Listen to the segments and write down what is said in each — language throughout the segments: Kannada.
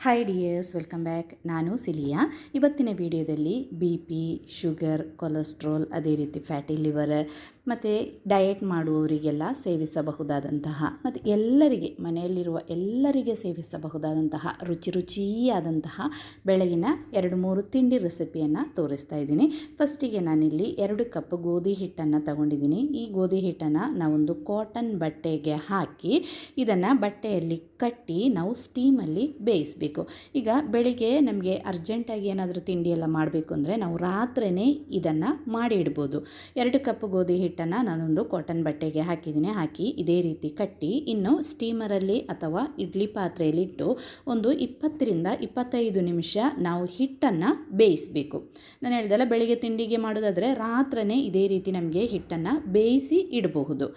Hi dears, welcome back. ನಾನು ಸಿಲಿಯಾ. ಇವತ್ತಿನ ವಿಡಿಯೋದಲ್ಲಿ ಬಿ ಪಿ, ಶುಗರ್, ಕೊಲೆಸ್ಟ್ರಾಲ್, ಅದೇ ರೀತಿ ಫ್ಯಾಟಿ ಲಿವರ್ ಮತ್ತು ಡಯಟ್ ಮಾಡುವವರಿಗೆಲ್ಲ ಸೇವಿಸಬಹುದಾದಂತಹ ಮತ್ತು ಎಲ್ಲರಿಗೆ ಮನೆಯಲ್ಲಿರುವ ಎಲ್ಲರಿಗೆ ಸೇವಿಸಬಹುದಾದಂತಹ ರುಚಿಯಾದಂತಹ ಬೆಳಗಿನ 2-3 ತಿಂಡಿ ರೆಸಿಪಿಯನ್ನು ತೋರಿಸ್ತಾ ಇದ್ದೀನಿ. ಫಸ್ಟಿಗೆ ನಾನಿಲ್ಲಿ 2 ಕಪ್ ಗೋಧಿ ಹಿಟ್ಟನ್ನು ತಗೊಂಡಿದ್ದೀನಿ. ಈ ಗೋಧಿ ಹಿಟ್ಟನ್ನು ನಾವೊಂದು ಕಾಟನ್ ಬಟ್ಟೆಗೆ ಹಾಕಿ ಇದನ್ನು ಬಟ್ಟೆಯಲ್ಲಿ ಕಟ್ಟಿ ನಾವು ಸ್ಟೀಮಲ್ಲಿ ಬೇಯಿಸಬೇಕು. ಈಗ ಬೆಳಿಗ್ಗೆ ನಮಗೆ ಅರ್ಜೆಂಟಾಗಿ ಏನಾದರೂ ತಿಂಡಿ ಎಲ್ಲ ಮಾಡಬೇಕು ಅಂದರೆ ನಾವು ರಾತ್ರಿಯೇ ಇದನ್ನು ಮಾಡಿ ಇಡ್ಬೋದು. 2 ಕಪ್ ಗೋಧಿ ಹಿಟ್ಟನ್ನು ನಾನೊಂದು ಕಾಟನ್ ಬಟ್ಟೆಗೆ ಹಾಕಿ ಇದೇ ರೀತಿ ಕಟ್ಟಿ ಇನ್ನು ಸ್ಟೀಮರಲ್ಲಿ ಅಥವಾ ಇಡ್ಲಿ ಪಾತ್ರೆಯಲ್ಲಿಟ್ಟು ಒಂದು 20-25 ನಿಮಿಷ ನಾವು ಹಿಟ್ಟನ್ನು ಬೇಯಿಸಬೇಕು. ನಾನು ಹೇಳ್ದಲ್ಲ, ಬೆಳಿಗ್ಗೆ ತಿಂಡಿಗೆ ಮಾಡೋದಾದರೆ ರಾತ್ರಿಯೇ ಇದೇ ರೀತಿ ನಮಗೆ ಹಿಟ್ಟನ್ನು ಬೇಯಿಸಿ ಇಡಬಹುದು.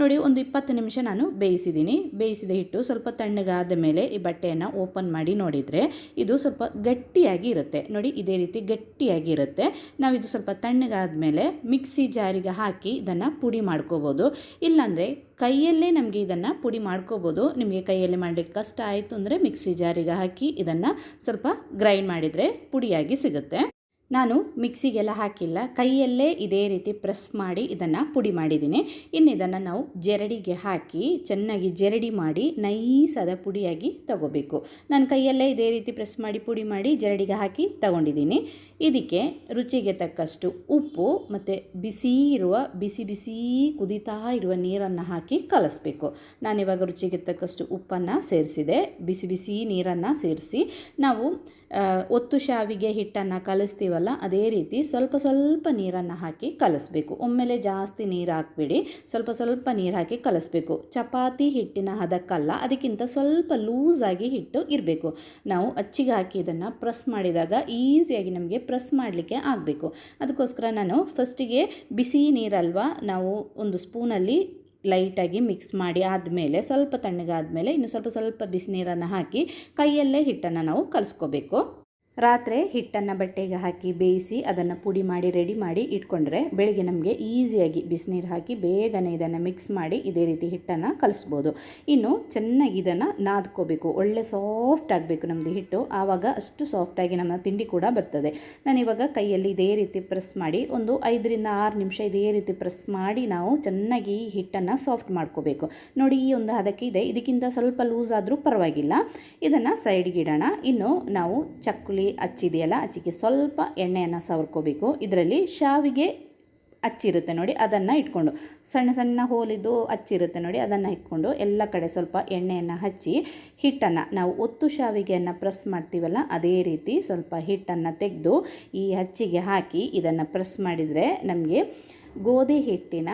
ನೋಡಿ, ಒಂದು 20 ನಿಮಿಷ ನಾನು ಬೇಯಿಸಿದ್ದೀನಿ. ಬೇಯಿಸಿದ ಹಿಟ್ಟು ಸ್ವಲ್ಪ ತಣ್ಣಗಾದ ಮೇಲೆ ಈ ಬಟ್ಟೆಯನ್ನು ಓಪನ್ ಮಾಡಿ ನೋಡಿದರೆ ಇದು ಸ್ವಲ್ಪ ಗಟ್ಟಿಯಾಗಿ ಇರುತ್ತೆ. ನೋಡಿ, ಇದೇ ರೀತಿ ಗಟ್ಟಿಯಾಗಿ ಇರುತ್ತೆ. ನಾವಿದು ಸ್ವಲ್ಪ ತಣ್ಣಗಾದ ಮೇಲೆ ಮಿಕ್ಸಿ ಜಾರಿಗೆ ಹಾಕಿ ಇದನ್ನು ಪುಡಿ ಮಾಡ್ಕೋಬೋದು. ಇಲ್ಲಾಂದರೆ ಕೈಯಲ್ಲೇ ನಮಗೆ ಇದನ್ನು ಪುಡಿ ಮಾಡ್ಕೋಬೋದು. ನಿಮಗೆ ಕೈಯಲ್ಲಿ ಮಾಡಲಿಕ್ಕೆ ಕಷ್ಟ ಆಯಿತು ಅಂದರೆ ಮಿಕ್ಸಿ ಜಾರಿಗೆ ಹಾಕಿ ಇದನ್ನು ಸ್ವಲ್ಪ ಗ್ರೈಂಡ್ ಮಾಡಿದರೆ ಪುಡಿಯಾಗಿ ಸಿಗುತ್ತೆ. ನಾನು ಮಿಕ್ಸಿಗೆಲ್ಲ ಹಾಕಿಲ್ಲ, ಕೈಯಲ್ಲೇ ಇದೇ ರೀತಿ ಪ್ರೆಸ್ ಮಾಡಿ ಇದನ್ನು ಪುಡಿ ಮಾಡಿದ್ದೀನಿ. ಇನ್ನು ಇದನ್ನು ನಾವು ಜರಡಿಗೆ ಹಾಕಿ ಚೆನ್ನಾಗಿ ಜರಡಿ ಮಾಡಿ ನೈಸಾದ ಪುಡಿಯಾಗಿ ತಗೋಬೇಕು. ನಾನು ಕೈಯಲ್ಲೇ ಇದೇ ರೀತಿ ಪ್ರೆಸ್ ಮಾಡಿ ಪುಡಿ ಮಾಡಿ ಜರಡಿಗೆ ಹಾಕಿ ತಗೊಂಡಿದ್ದೀನಿ. ಇದಕ್ಕೆ ರುಚಿಗೆ ತಕ್ಕಷ್ಟು ಉಪ್ಪು ಮತ್ತು ಬಿಸಿ ಕುದೀತಾ ಇರುವ ನೀರನ್ನು ಹಾಕಿ ಕಲಿಸ್ಬೇಕು. ನಾನಿವಾಗ ರುಚಿಗೆ ತಕ್ಕಷ್ಟು ಉಪ್ಪನ್ನು ಸೇರಿಸಿದೆ. ಬಿಸಿ ನೀರನ್ನು ಸೇರಿಸಿ ನಾವು ಒತ್ತು ಶಾವಿಗೆ ಹಿಟ್ಟನ್ನು ಕಲಿಸ್ತೀವಲ್ಲ, ಅದೇ ರೀತಿ ಸ್ವಲ್ಪ ನೀರನ್ನು ಹಾಕಿ ಕಲಿಸ್ಬೇಕು. ಒಮ್ಮೆಲೆ ಜಾಸ್ತಿ ನೀರು ಹಾಕ್ಬಿಡಿ, ಸ್ವಲ್ಪ ನೀರು ಹಾಕಿ ಕಲಿಸ್ಬೇಕು. ಚಪಾತಿ ಹಿಟ್ಟಿನ ಹದಕ್ಕಲ್ಲ, ಅದಕ್ಕಿಂತ ಸ್ವಲ್ಪ ಲೂಸಾಗಿ ಹಿಟ್ಟು ಇರಬೇಕು. ನಾವು ಅಚ್ಚಿಗೆ ಹಾಕಿ ಇದನ್ನು ಪ್ರೆಸ್ ಮಾಡಿದಾಗ ಈಸಿಯಾಗಿ ನಮಗೆ ಪ್ರೆಸ್ ಮಾಡಲಿಕ್ಕೆ ಆಗಬೇಕು. ಅದಕ್ಕೋಸ್ಕರ ನಾನು ಫಸ್ಟಿಗೆ ಬಿಸಿ ನೀರಲ್ವ, ನಾವು ಒಂದು ಸ್ಪೂನಲ್ಲಿ ಲೈಟಾಗಿ ಮಿಕ್ಸ್ ಮಾಡಿ ಆದಮೇಲೆ ಸ್ವಲ್ಪ ತಣ್ಣಗಾದಮೇಲೆ ಇನ್ನು ಸ್ವಲ್ಪ ಬಿಸಿ ನೀರನ್ನು ಹಾಕಿ ಕೈಯಲ್ಲೇ ಹಿಟ್ಟನ್ನು ನಾವು ಕಲಿಸ್ಕೋಬೇಕು. ರಾತ್ರಿ ಹಿಟ್ಟನ್ನು ಬಟ್ಟೆಗೆ ಹಾಕಿ ಬೇಯಿಸಿ ಅದನ್ನು ಪುಡಿ ಮಾಡಿ ರೆಡಿ ಮಾಡಿ ಇಟ್ಕೊಂಡ್ರೆ ಬೆಳಿಗ್ಗೆ ನಮಗೆ ಈಸಿಯಾಗಿ ಬಿಸಿನೀರು ಹಾಕಿ ಬೇಗನೆ ಇದನ್ನು ಮಿಕ್ಸ್ ಮಾಡಿ ಇದೇ ರೀತಿ ಹಿಟ್ಟನ್ನು ಕಲಿಸ್ಬೋದು. ಇನ್ನು ಚೆನ್ನಾಗಿ ಇದನ್ನು ನಾದ್ಕೋಬೇಕು. ಒಳ್ಳೆ ಸಾಫ್ಟ್ ಆಗಬೇಕು ನಮ್ಮದು ಹಿಟ್ಟು, ಆವಾಗ ಅಷ್ಟು ಸಾಫ್ಟಾಗಿ ನಮ್ಮ ತಿಂಡಿ ಕೂಡ ಬರ್ತದೆ. ನಾನಿವಾಗ ಕೈಯಲ್ಲಿ ಇದೇ ರೀತಿ ಪ್ರೆಸ್ ಮಾಡಿ ಒಂದು 5-6 ನಿಮಿಷ ಇದೇ ರೀತಿ ಪ್ರೆಸ್ ಮಾಡಿ ನಾವು ಚೆನ್ನಾಗಿ ಈ ಹಿಟ್ಟನ್ನು ಸಾಫ್ಟ್ ಮಾಡ್ಕೋಬೇಕು. ನೋಡಿ, ಈ ಒಂದು ಹದಕ್ಕೆ ಇದೆ. ಇದಕ್ಕಿಂತ ಸ್ವಲ್ಪ ಲೂಸ್ ಆದರೂ ಪರವಾಗಿಲ್ಲ. ಇದನ್ನು ಸೈಡ್ಗೆ ಇಡೋಣ. ಇನ್ನು ನಾವು ಚಕ್ಕುಲಿ ಹಚ್ಚಿದೆಯಲ್ಲ, ಅಚ್ಚಿಗೆ ಸ್ವಲ್ಪ ಎಣ್ಣೆಯನ್ನು ಸವರ್ಕೋಬೇಕು. ಇದರಲ್ಲಿ ಶಾವಿಗೆ ಹಚ್ಚಿರುತ್ತೆ ನೋಡಿ, ಅದನ್ನು ಇಟ್ಕೊಂಡು ಸಣ್ಣ ಹೋಲಿದ್ದು ಹಚ್ಚಿರುತ್ತೆ ನೋಡಿ, ಅದನ್ನು ಇಟ್ಕೊಂಡು ಎಲ್ಲ ಕಡೆ ಸ್ವಲ್ಪ ಎಣ್ಣೆಯನ್ನು ಹಚ್ಚಿ ಹಿಟ್ಟನ್ನು ನಾವು ಒತ್ತು ಶಾವಿಗೆಯನ್ನು ಪ್ರೆಸ್ ಮಾಡ್ತೀವಲ್ಲ, ಅದೇ ರೀತಿ ಸ್ವಲ್ಪ ಹಿಟ್ಟನ್ನು ತೆಗೆದು ಈ ಹಚ್ಚಿಗೆ ಹಾಕಿ ಇದನ್ನು ಪ್ರೆಸ್ ಮಾಡಿದರೆ ನಮಗೆ ಗೋಧಿ ಹಿಟ್ಟಿನ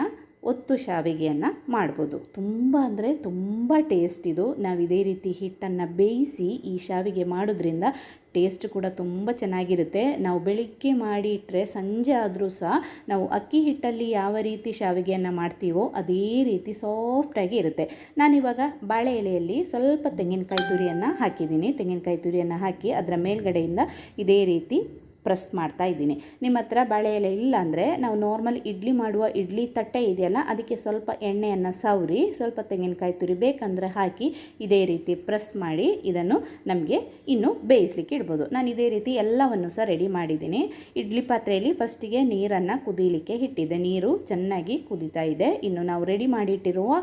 ಒತ್ತು ಶಾವಿಗೆಯನ್ನು ಮಾಡ್ಬೋದು. ತುಂಬ ಅಂದರೆ ತುಂಬ ಟೇಸ್ಟ್ ಇದು. ನಾವು ಇದೇ ರೀತಿ ಹಿಟ್ಟನ್ನು ಬೇಯಿಸಿ ಈ ಶಾವಿಗೆ ಮಾಡೋದ್ರಿಂದ ಟೇಸ್ಟ್ ಕೂಡ ತುಂಬ ಚೆನ್ನಾಗಿರುತ್ತೆ. ನಾವು ಬೆಳಿಗ್ಗೆ ಮಾಡಿ ಇಟ್ಟರೆ ಸಂಜೆ ಆದರೂ ಸಹ ನಾವು ಅಕ್ಕಿ ಹಿಟ್ಟಲ್ಲಿ ಯಾವ ರೀತಿ ಶಾವಿಗೆಯನ್ನು ಮಾಡ್ತೀವೋ ಅದೇ ರೀತಿ ಸಾಫ್ಟಾಗಿ ಇರುತ್ತೆ. ನಾನಿವಾಗ ಬಾಳೆ ಎಲೆಯಲ್ಲಿ ಸ್ವಲ್ಪ ತೆಂಗಿನಕಾಯಿ ತುರಿಯನ್ನು ಹಾಕಿದ್ದೀನಿ. ತೆಂಗಿನಕಾಯಿ ತುರಿಯನ್ನು ಹಾಕಿ ಅದರ ಮೇಲ್ಗಡೆಯಿಂದ ಇದೇ ರೀತಿ ಪ್ರೆಸ್ ಮಾಡ್ತಾ ಇದ್ದೀನಿ. ನಿಮ್ಮ ಹತ್ರ ಬಾಳೆ ಎಲೆ ಇಲ್ಲ ಅಂದರೆ ನಾವು ನಾರ್ಮಲ್ ಇಡ್ಲಿ ಮಾಡುವ ಇಡ್ಲಿ ತಟ್ಟೆ ಇದೆಯಲ್ಲ, ಅದಕ್ಕೆ ಸ್ವಲ್ಪ ಎಣ್ಣೆಯನ್ನು ಸವರಿ ಸ್ವಲ್ಪ ತೆಂಗಿನಕಾಯಿ ತುರಿ ಬೇಕಂದರೆ ಹಾಕಿ ಇದೇ ರೀತಿ ಪ್ರೆಸ್ ಮಾಡಿ ಇದನ್ನು ನಮಗೆ ಇನ್ನು ಬೇಯಿಸಲಿಕ್ಕೆ ಇಡ್ಬೋದು. ನಾನು ಇದೇ ರೀತಿ ಎಲ್ಲವನ್ನು ಸಹ ರೆಡಿ ಮಾಡಿದ್ದೀನಿ. ಇಡ್ಲಿ ಪಾತ್ರೆಯಲ್ಲಿ ಫಸ್ಟಿಗೆ ನೀರನ್ನು ಕುದೀಲಿಕ್ಕೆ ಇಟ್ಟಿದ್ದೆ. ನೀರು ಚೆನ್ನಾಗಿ ಕುದೀತಾ ಇದೆ. ಇನ್ನು ನಾವು ರೆಡಿ ಮಾಡಿಟ್ಟಿರುವ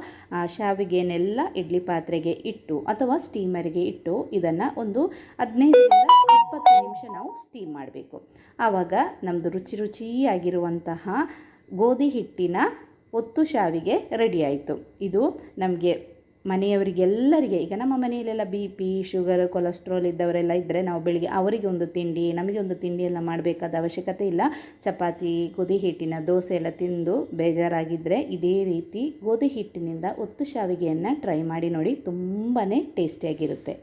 ಶಾವಿಗೆನೆಲ್ಲ ಇಡ್ಲಿ ಪಾತ್ರೆಗೆ ಇಟ್ಟು ಅಥವಾ ಸ್ಟೀಮರ್ಗೆ ಇಟ್ಟು ಇದನ್ನು ಒಂದು 15-20 ನಿಮಿಷ ನಾವು ಸ್ಟೀಮ್ ಮಾಡಬೇಕು. ಆವಾಗ ನಮ್ಮದು ರುಚಿಯಾಗಿರುವಂತಹ ಗೋಧಿ ಹಿಟ್ಟಿನ ಒತ್ತು ಶಾವಿಗೆ ರೆಡಿ ಆಯಿತು. ಇದು ನಮಗೆ ಮನೆಯವರಿಗೆಲ್ಲರಿಗೆ, ಈಗ ನಮ್ಮ ಮನೆಯಲ್ಲೆಲ್ಲ ಬಿ ಪಿ, ಶುಗರ್, ಕೊಲೆಸ್ಟ್ರಾಲ್ ಇದ್ದವರೆಲ್ಲ ಇದ್ದರೆ ನಾವು ಬೆಳಿಗ್ಗೆ ಅವರಿಗೆ ಒಂದು ತಿಂಡಿ, ನಮಗೆ ಒಂದು ತಿಂಡಿ ಎಲ್ಲ ಮಾಡಬೇಕಾದ ಅವಶ್ಯಕತೆ ಇಲ್ಲ. ಚಪಾತಿ, ಗೋಧಿ ಹಿಟ್ಟಿನ ದೋಸೆ ಎಲ್ಲ ತಿಂದು ಬೇಜಾರಾಗಿದ್ದರೆ ಇದೇ ರೀತಿ ಗೋಧಿ ಹಿಟ್ಟಿನಿಂದ ಒತ್ತು ಶಾವಿಗೆಯನ್ನು ಟ್ರೈ ಮಾಡಿ ನೋಡಿ, ತುಂಬಾ ಟೇಸ್ಟಿಯಾಗಿರುತ್ತೆ.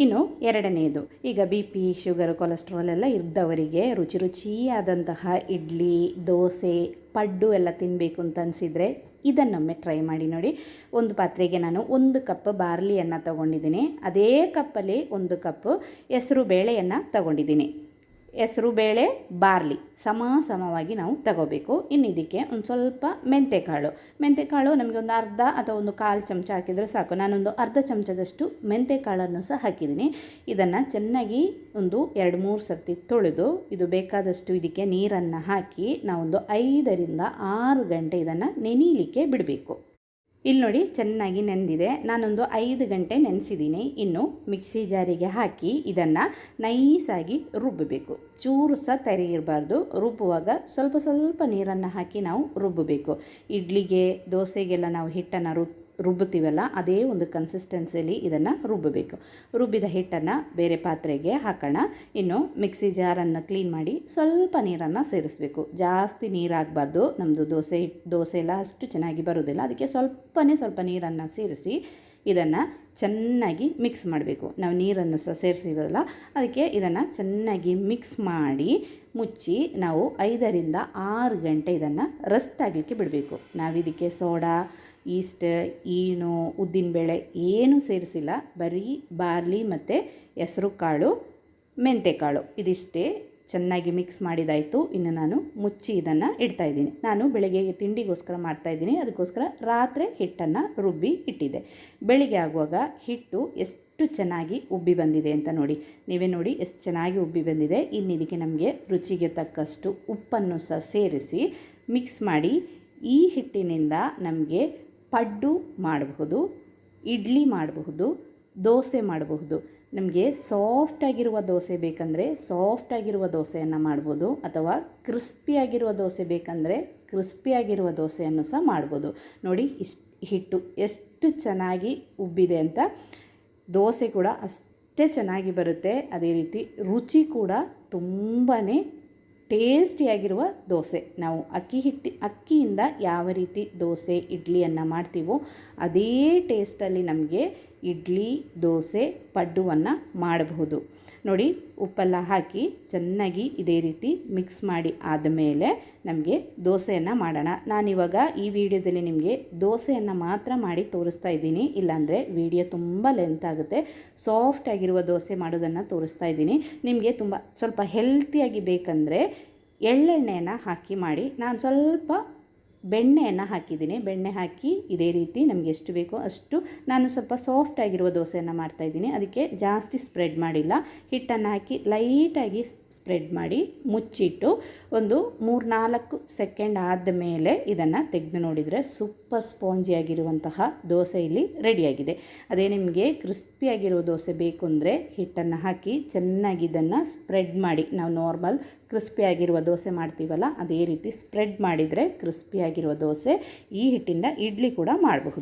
ಇನ್ನು ಎರಡನೆಯದು, ಈಗ ಬಿ ಪಿ, ಶುಗರ್, ಕೊಲೆಸ್ಟ್ರಾಲ್ ಎಲ್ಲ ಇದ್ದವರಿಗೆ ರುಚಿಯಾದಂತಹ ಇಡ್ಲಿ, ದೋಸೆ, ಪಡ್ಡು ಎಲ್ಲ ತಿನ್ನಬೇಕು ಅಂತ ಅನಿಸಿದರೆ ಇದನ್ನೊಮ್ಮೆ ಟ್ರೈ ಮಾಡಿ ನೋಡಿ. ಒಂದು ಪಾತ್ರೆಗೆ ನಾನು 1 ಕಪ್ ಬಾರ್ಲಿಯನ್ನು ತಗೊಂಡಿದ್ದೀನಿ. ಅದೇ ಕಪ್ಪಲ್ಲಿ 1 ಕಪ್ ಹೆಸರು ಬೇಳೆಯನ್ನು ತಗೊಂಡಿದ್ದೀನಿ. ಹೆಸರು ಬೇಳೆ, ಬಾರ್ಲಿ ಸಮವಾಗಿ ನಾವು ತಗೋಬೇಕು. ಇನ್ನು ಇದಕ್ಕೆ ಒಂದು ಸ್ವಲ್ಪ ಮೆಂತೆಕಾಳು ನಮಗೆ ಒಂದು ಅರ್ಧ ಅಥವಾ ಒಂದು ಕಾಲು ಚಮಚ ಹಾಕಿದರೆ ಸಾಕು. ನಾನೊಂದು ಅರ್ಧ ಚಮಚದಷ್ಟು ಮೆಂತೆಕಾಳನ್ನು ಸಹ ಹಾಕಿದ್ದೀನಿ. ಇದನ್ನು ಚೆನ್ನಾಗಿ ಒಂದು 2-3 ಸರ್ತಿ ತೊಳೆದು ಇದು ಬೇಕಾದಷ್ಟು ಇದಕ್ಕೆ ನೀರನ್ನು ಹಾಕಿ ನಾವೊಂದು 5ರಿಂದ 6 ಗಂಟೆ ಇದನ್ನು ನೆನೀಲಿಕ್ಕೆ ಬಿಡಬೇಕು. ಇಲ್ಲಿ ನೋಡಿ ಚೆನ್ನಾಗಿ ನೆಂದಿದೆ. ನಾನೊಂದು 5 ಗಂಟೆ ನೆನೆಸಿದ್ದೀನಿ. ಇನ್ನು ಮಿಕ್ಸಿ ಜಾರಿಗೆ ಹಾಕಿ ಇದನ್ನು ನೈಸಾಗಿ ರುಬ್ಬಬೇಕು. ಚೂರು ಸಹ ತರಿ ಇರಬಾರ್ದು. ರುಬ್ಬುವಾಗ ಸ್ವಲ್ಪ ನೀರನ್ನು ಹಾಕಿ ನಾವು ರುಬ್ಬಬೇಕು. ಇಡ್ಲಿಗೆ, ದೋಸೆಗೆಲ್ಲ ನಾವು ಹಿಟ್ಟನ್ನು ರುಬ್ಬುತ್ತೀವಲ್ಲ, ಅದೇ ಒಂದು ಕನ್ಸಿಸ್ಟೆನ್ಸಿಯಲ್ಲಿ ಇದನ್ನು ರುಬ್ಬಬೇಕು. ರುಬ್ಬಿದ ಹಿಟ್ಟನ್ನು ಬೇರೆ ಪಾತ್ರೆಗೆ ಹಾಕೋಣ. ಇನ್ನು ಮಿಕ್ಸಿ ಜಾರನ್ನು ಕ್ಲೀನ್ ಮಾಡಿ ಸ್ವಲ್ಪ ನೀರನ್ನು ಸೇರಿಸಬೇಕು. ಜಾಸ್ತಿ ನೀರಾಗಬಾರ್ದು. ನಮ್ಮದು ದೋಸೆ ಎಲ್ಲ ಅಷ್ಟು ಚೆನ್ನಾಗಿ ಬರೋದಿಲ್ಲ. ಅದಕ್ಕೆ ಸ್ವಲ್ಪ ನೀರನ್ನು ಸೇರಿಸಿ ಇದನ್ನು ಚೆನ್ನಾಗಿ ಮಿಕ್ಸ್ ಮಾಡಬೇಕು. ನಾವು ನೀರನ್ನು ಸಹ ಸೇರಿಸಿವಲ್ಲ, ಅದಕ್ಕೆ ಇದನ್ನು ಚೆನ್ನಾಗಿ ಮಿಕ್ಸ್ ಮಾಡಿ ಮುಚ್ಚಿ ನಾವು 5ರಿಂದ 6 ಗಂಟೆ ಇದನ್ನು ರೆಸ್ಟ್ ಆಗಲಿಕ್ಕೆ ಬಿಡಬೇಕು. ನಾವಿದಕ್ಕೆ ಸೋಡಾ, ಈಸ್ಟ್, ಈನು, ಉದ್ದಿನಬೇಳೆ ಏನೂ ಸೇರಿಸಿಲ್ಲ. ಬರೀ ಬಾರ್ಲಿ ಮತ್ತು ಹೆಸರು ಕಾಳು, ಮೆಂತೆಕಾಳು ಇದಿಷ್ಟೇ. ಚೆನ್ನಾಗಿ ಮಿಕ್ಸ್ ಮಾಡಿದಾಯಿತು. ಇನ್ನು ನಾನು ಮುಚ್ಚಿ ಇದನ್ನು ಇಡ್ತಾಯಿದ್ದೀನಿ. ನಾನು ಬೆಳಗ್ಗೆ ತಿಂಡಿಗೋಸ್ಕರ ಮಾಡ್ತಾಯಿದ್ದೀನಿ. ಅದಕ್ಕೋಸ್ಕರ ರಾತ್ರಿ ಹಿಟ್ಟನ್ನು ರುಬ್ಬಿ ಇಟ್ಟಿದ್ದೆ. ಬೆಳಿಗ್ಗೆ ಆಗುವಾಗ ಹಿಟ್ಟು ಎಷ್ಟು ಚೆನ್ನಾಗಿ ಉಬ್ಬಿ ಬಂದಿದೆ ಅಂತ ನೀವೇ ನೋಡಿ ಎಷ್ಟು ಚೆನ್ನಾಗಿ ಉಬ್ಬಿ ಬಂದಿದೆ. ಇನ್ನು ಇದಕ್ಕೆ ನಮಗೆ ರುಚಿಗೆ ತಕ್ಕಷ್ಟು ಉಪ್ಪನ್ನು ಸಹ ಸೇರಿಸಿ ಮಿಕ್ಸ್ ಮಾಡಿ ಈ ಹಿಟ್ಟಿನಿಂದ ನಮಗೆ ಪಡ್ಡು ಮಾಡಬಹುದು, ಇಡ್ಲಿ ಮಾಡಬಹುದು, ದೋಸೆ ಮಾಡಬಹುದು. ನಮಗೆ ಸಾಫ್ಟಾಗಿರುವ ದೋಸೆ ಬೇಕಂದರೆ ಸಾಫ್ಟಾಗಿರುವ ದೋಸೆಯನ್ನು ಮಾಡ್ಬೋದು, ಅಥವಾ ಕ್ರಿಸ್ಪಿಯಾಗಿರುವ ದೋಸೆ ಬೇಕಂದರೆ ಕ್ರಿಸ್ಪಿಯಾಗಿರುವ ದೋಸೆಯನ್ನು ಸಹ ಮಾಡ್ಬೋದು. ನೋಡಿ ಹಿಟ್ಟು ಎಷ್ಟು ಚೆನ್ನಾಗಿ ಉಬ್ಬಿದೆ ಅಂತ. ದೋಸೆ ಕೂಡ ಅಷ್ಟೇ ಚೆನ್ನಾಗಿ ಬರುತ್ತೆ. ಅದೇ ರೀತಿ ರುಚಿ ಕೂಡ ತುಂಬಾ ಟೇಸ್ಟಿಯಾಗಿರುವ ದೋಸೆ. ನಾವು ಅಕ್ಕಿಯಿಂದ ಯಾವ ರೀತಿ ದೋಸೆ, ಇಡ್ಲಿಯನ್ನು ಮಾಡ್ತೀವೋ ಅದೇ ಟೇಸ್ಟಲ್ಲಿ ನಮಗೆ ಇಡ್ಲಿ, ದೋಸೆ, ಪಡ್ಡುವನ್ನು ಮಾಡಬಹುದು. ನೋಡಿ ಉಪ್ಪೆಲ್ಲ ಹಾಕಿ ಚೆನ್ನಾಗಿ ಇದೇ ರೀತಿ ಮಿಕ್ಸ್ ಮಾಡಿ ಆದಮೇಲೆ ನಮಗೆ ದೋಸೆಯನ್ನು ಮಾಡೋಣ. ನಾನಿವಾಗ ಈ ವಿಡಿಯೋದಲ್ಲಿ ನಿಮಗೆ ದೋಸೆಯನ್ನು ಮಾತ್ರ ಮಾಡಿ ತೋರಿಸ್ತಾ ಇದ್ದೀನಿ. ಇಲ್ಲಾಂದರೆ ವಿಡಿಯೋ ತುಂಬ ಲೆಂತ್ ಆಗುತ್ತೆ. ಸಾಫ್ಟಾಗಿರುವ ದೋಸೆ ಮಾಡೋದನ್ನು ತೋರಿಸ್ತಾ ಇದ್ದೀನಿ. ನಿಮಗೆ ಸ್ವಲ್ಪ ಹೆಲ್ತಿಯಾಗಿ ಬೇಕಂದರೆ ಎಳ್ಳೆಣ್ಣೆಯನ್ನು ಹಾಕಿ ಮಾಡಿ. ನಾನು ಸ್ವಲ್ಪ ಬೆಣ್ಣೆಯನ್ನು ಹಾಕಿದ್ದೀನಿ. ಬೆಣ್ಣೆ ಹಾಕಿ ಇದೇ ರೀತಿ ನಮಗೆ ಎಷ್ಟು ಬೇಕೋ ಅಷ್ಟು ನಾನು ಸ್ವಲ್ಪ ಸಾಫ್ಟಾಗಿರುವ ದೋಸೆಯನ್ನು ಮಾಡ್ತಾಯಿದ್ದೀನಿ. ಅದಕ್ಕೆ ಜಾಸ್ತಿ ಸ್ಪ್ರೆಡ್ ಮಾಡಿಲ್ಲ. ಹಿಟ್ಟನ್ನು ಹಾಕಿ ಲೈಟಾಗಿ ಸ್ಪ್ರೆಡ್ ಮಾಡಿ ಮುಚ್ಚಿಟ್ಟು ಒಂದು 3-4 ಸೆಕೆಂಡ್ ಆದಮೇಲೆ ಇದನ್ನು ತೆಗೆದು ನೋಡಿದರೆ ಸೂಪರ್ ಸ್ಪಾಂಜಿಯಾಗಿರುವಂತಹ ದೋಸೆ ಇಲ್ಲಿ ರೆಡಿಯಾಗಿದೆ. ಅದೇ ನಿಮಗೆ ಕ್ರಿಸ್ಪಿಯಾಗಿರೋ ದೋಸೆ ಬೇಕು ಅಂದರೆ ಹಿಟ್ಟನ್ನು ಹಾಕಿ ಚೆನ್ನಾಗಿ ಇದನ್ನು ಸ್ಪ್ರೆಡ್ ಮಾಡಿ, ನಾವು ನಾರ್ಮಲ್ ಕ್ರಿಸ್ಪಿಯಾಗಿರುವ ದೋಸೆ ಮಾಡ್ತೀವಲ್ಲ ಅದೇ ರೀತಿ ಸ್ಪ್ರೆಡ್ ಮಾಡಿದರೆ ಕ್ರಿಸ್ಪಿಯಾಗಿರುವ ದೋಸೆ. ಈ ಹಿಟ್ಟಿಂದ ಇಡ್ಲಿ ಕೂಡ ಮಾಡಬಹುದು.